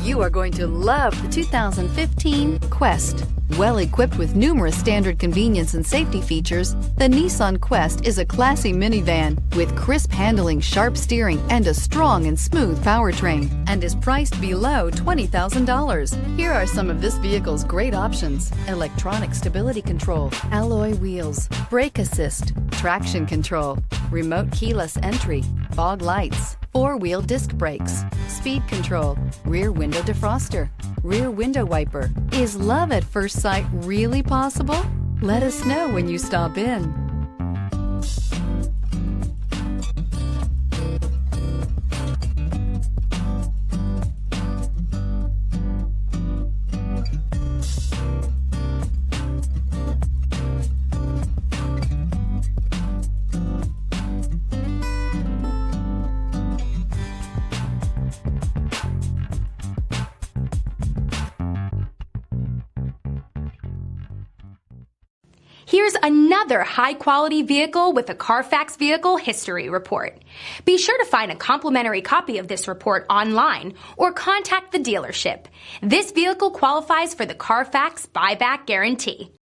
You are going to love the 2015 Quest. Well equipped with numerous standard convenience and safety features, the Nissan Quest is a classy minivan with crisp handling, sharp steering, and a strong and smooth powertrain, and is priced below $20,000. Here are some of this vehicle's great options: electronic stability control, alloy wheels, brake assist, traction control, remote keyless entry, fog lights, four-wheel disc brakes, speed control, rear window defroster, rear window wiper. Is love at first sight really possible? Let us know when you stop in. Here's another high-quality vehicle with a Carfax Vehicle History Report. Be sure to find a complimentary copy of this report online or contact the dealership. This vehicle qualifies for the Carfax Buyback Guarantee.